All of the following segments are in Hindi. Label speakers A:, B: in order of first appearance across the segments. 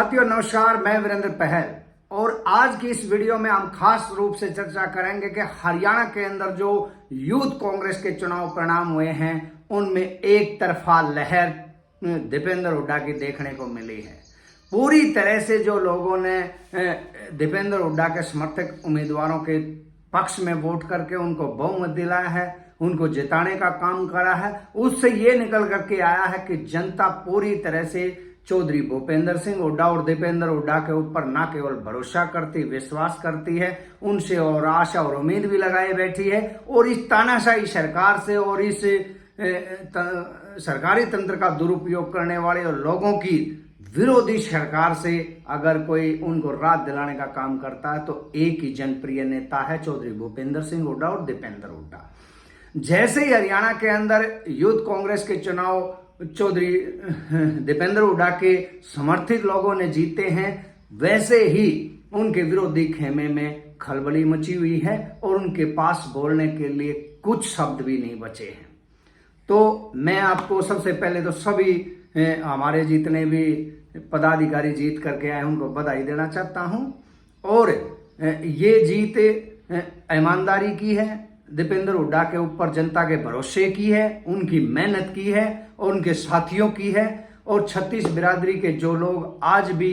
A: साथियों नमस्कार, मैं वीरेंद्र पहल और आज की इस वीडियो में हम खास रूप से चर्चा करेंगे कि हरियाणा के अंदर जो यूथ कांग्रेस के चुनाव परिणाम हुए हैं उनमें एक तरफा लहर दीपेंद्र हुड्डा की देखने को मिली है। पूरी तरह से जो लोगों ने दीपेंद्र हुड्डा के समर्थक उम्मीदवारों के पक्ष में वोट करके उनको बहुमत दिलाया है, उनको जिताने का काम करा है, उससे ये निकल करके आया है कि जनता पूरी तरह से चौधरी भूपेंद्र सिंह हुड्डा और दीपेंद्र हुड्डा के ऊपर न केवल भरोसा करती, विश्वास करती है, उनसे और आशा और उम्मीद भी लगाए बैठी है। और इस तानाशाही सरकार से और इस सरकारी तंत्र का दुरुपयोग करने वाले लोगों की विरोधी सरकार से अगर कोई उनको राहत दिलाने का काम करता है तो एक ही जनप्रिय नेता है, चौधरी भूपेंद्र सिंह हुड्डा और दीपेंद्र हुड्डा। जैसे ही हरियाणा के अंदर यूथ कांग्रेस के चुनाव चौधरी दीपेंद्र हुड्डा के समर्थित लोगों ने जीते हैं, वैसे ही उनके विरोधी खेमे में खलबली मची हुई है और उनके पास बोलने के लिए कुछ शब्द भी नहीं बचे हैं। तो मैं आपको सबसे पहले तो सभी हमारे जितने भी पदाधिकारी जीत करके आए उनको बधाई देना चाहता हूं। और ये जीत ईमानदारी की है, दीपेंद्र हुड्डा के ऊपर जनता के भरोसे की है, उनकी मेहनत की है और उनके साथियों की है। और 36 बिरादरी के जो लोग आज भी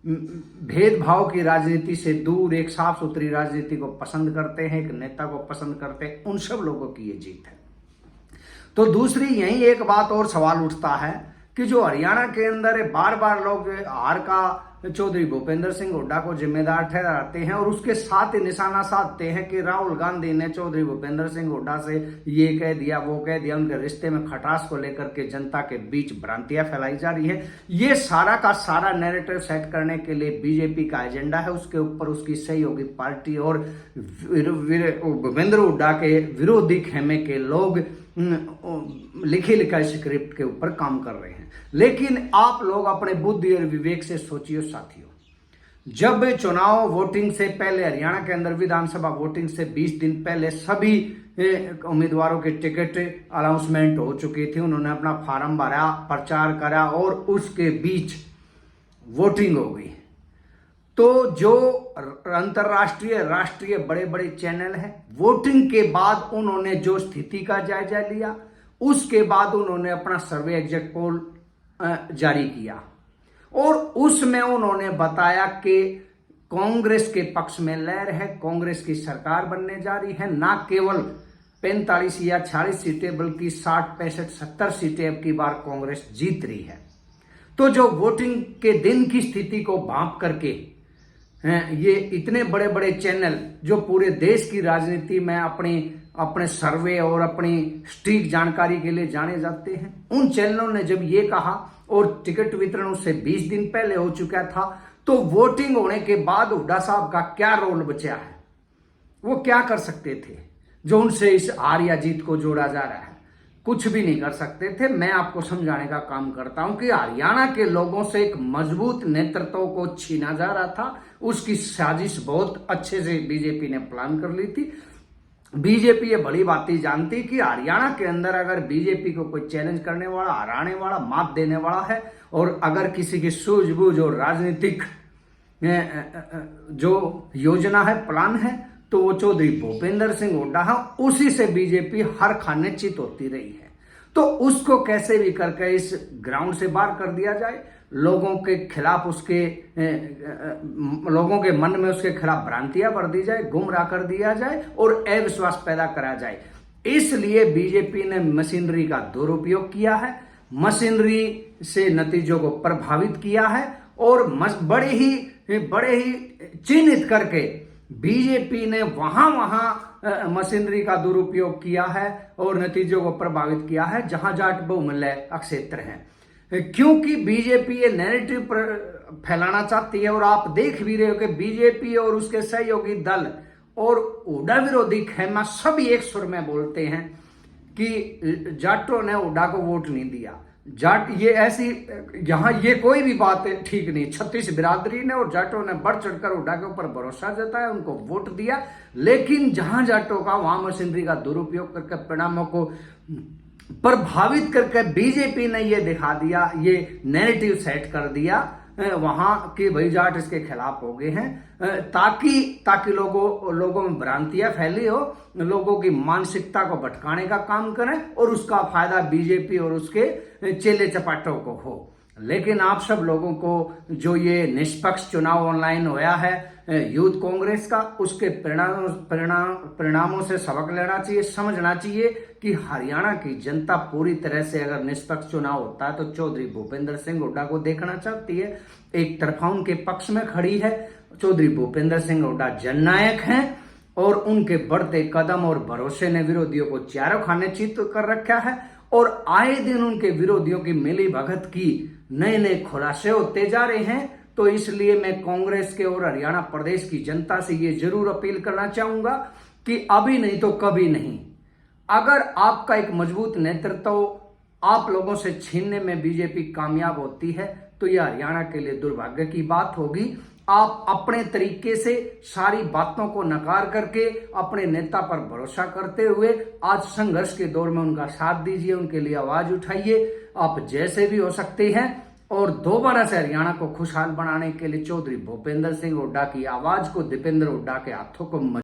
A: भेदभाव की राजनीति से दूर एक साफ सुथरी राजनीति को पसंद करते हैं, एक नेता को पसंद करते हैं, उन सब लोगों की ये जीत है। तो दूसरी यही एक बात और सवाल उठता है कि जो हरियाणा के अंदर बार बार लोग हार का चौधरी भूपेंद्र सिंह हुड्डा को जिम्मेदार ठहराते हैं और उसके साथ निशाना साधते हैं कि राहुल गांधी ने चौधरी भूपेंद्र सिंह हुड्डा से ये कह दिया, वो कह दिया, उनके रिश्ते में खटास को लेकर के जनता के बीच भ्रांतियां फैलाई जा रही है। ये सारा का सारा नैरेटिव सेट करने के लिए बीजेपी का एजेंडा है। उसके ऊपर उसकी सहयोगी पार्टी और भूपेंद्र हुड्डा के विरोधी खेमे के लोग लिखी लिखा स्क्रिप्ट के ऊपर काम कर रहे हैं। लेकिन आप लोग अपने बुद्धि और विवेक से सोचिए साथियों, जब चुनाव वोटिंग से पहले हरियाणा के अंदर विधानसभा वोटिंग से 20 दिन पहले सभी उम्मीदवारों के टिकट अनाउंसमेंट हो चुकी थी, उन्होंने अपना फार्म भरा, प्रचार करा और उसके बीच वोटिंग हो गई। तो जो अंतरराष्ट्रीय राष्ट्रीय बड़े बड़े चैनल हैं, वोटिंग के बाद उन्होंने जो स्थिति का जायजा लिया, उसके बाद उन्होंने अपना सर्वे एग्जिट पोल जारी किया और उसमें उन्होंने बताया कि कांग्रेस के पक्ष में लहर है, कांग्रेस की सरकार बनने जा रही है। ना केवल 45 या 46 सीटें बल्कि 60, 65, 70 सीटें अब की बार कांग्रेस जीत रही है। तो जो वोटिंग के दिन की स्थिति को भांप करके ये इतने बड़े बड़े चैनल जो पूरे देश की राजनीति में अपने सर्वे और अपनी सटीक जानकारी के लिए जाने जाते हैं, उन चैनलों ने जब ये कहा और टिकट वितरण उससे 20 दिन पहले हो चुका था, तो वोटिंग होने के बाद हुड्डा साहब का क्या रोल बचा है, वो क्या कर सकते थे जो उनसे इस हार या जीत को जोड़ा जा रहा है? कुछ भी नहीं कर सकते थे। मैं आपको समझाने का काम करता हूं कि हरियाणा के लोगों से एक मजबूत नेतृत्व को छीना जा रहा था। उसकी साजिश बहुत अच्छे से बीजेपी ने प्लान कर ली थी। बीजेपी ये बड़ी बात जानती कि हरियाणा के अंदर अगर बीजेपी को कोई चैलेंज करने वाला, हराने वाला, मात देने वाला है और अगर किसी की सूझबूझ और राजनीतिक जो योजना है, प्लान है, तो वो चौधरी भूपेंद्र सिंह हुड्डा है। उसी से बीजेपी हर खाने चित होती रही है। तो उसको कैसे भी करके इस ग्राउंड से बाहर कर दिया जाए, लोगों के खिलाफ लोगों के मन में उसके खिलाफ भ्रांतियां भर दी जाए, गुमराह कर दिया जाए और अविश्वास पैदा करा जाए। इसलिए बीजेपी ने मशीनरी का दुरुपयोग किया है, मशीनरी से नतीजों को प्रभावित किया है और बड़े ही चिन्हित करके बीजेपी ने वहां मशीनरी का दुरुपयोग किया है और नतीजों को प्रभावित किया है जहां जाट बहुमूल्य क्षेत्र हैं। क्योंकि बीजेपी ये नैरेटिव फैलाना चाहती है और आप देख भी रहे हो कि बीजेपी और उसके सहयोगी दल और हुड्डा विरोधी खेमा सभी एक सुर में बोलते हैं कि जाटों ने हुड्डा को वोट नहीं दिया। जाट ये ऐसी यहाँ ये कोई भी बात ठीक नहीं। 36 बिरादरी ने और जाटों ने बढ़ चढ़कर हुड्डा के ऊपर भरोसा जताया, उनको वोट दिया, लेकिन जहां जाटों का वहां मशीनरी का दुरुपयोग करके परिणामों को प्रभावित करके बीजेपी ने ये दिखा दिया, ये नैरेटिव सेट कर दिया वहां के भाई जाट इसके खिलाफ हो गए हैं, ताकि लोगों में भ्रांतियां फैली हो, लोगों की मानसिकता को भटकाने का काम करें और उसका फायदा बीजेपी और उसके चेले चपाटों को हो। लेकिन आप सब लोगों को जो ये निष्पक्ष चुनाव ऑनलाइन होया है यूथ कांग्रेस का, उसके परिणामों से सबक लेना चाहिए, समझना चाहिए कि हरियाणा की जनता पूरी तरह से अगर निष्पक्ष चुनाव होता है तो चौधरी भूपेंद्र सिंह हुड्डा को देखना चाहती है। एक तरफा उनके पक्ष में खड़ी है। चौधरी भूपेंद्र सिंह हुड्डा जननायक हैं और उनके बढ़ते कदम और भरोसे ने विरोधियों को चारों खाने चित कर रखा है और आए दिन उनके विरोधियों की मिली भगत की नए नए खुलासे होते जा रहे हैं। तो इसलिए मैं कांग्रेस के और हरियाणा प्रदेश की जनता से ये जरूर अपील करना चाहूंगा कि अभी नहीं तो कभी नहीं, अगर आपका एक मजबूत नेतृत्व आप लोगों से छीनने में बीजेपी कामयाब होती है तो यह हरियाणा के लिए दुर्भाग्य की बात होगी। आप अपने तरीके से सारी बातों को नकार करके अपने नेता पर भरोसा करते हुए आज संघर्ष के दौर में उनका साथ दीजिए, उनके लिए आवाज उठाइए, आप जैसे भी हो सकते हैं। और दोबारा से हरियाणा को खुशहाल बनाने के लिए चौधरी भूपेंद्र सिंह हुड्डा की आवाज को दीपेंद्र हुड्डा के हाथों को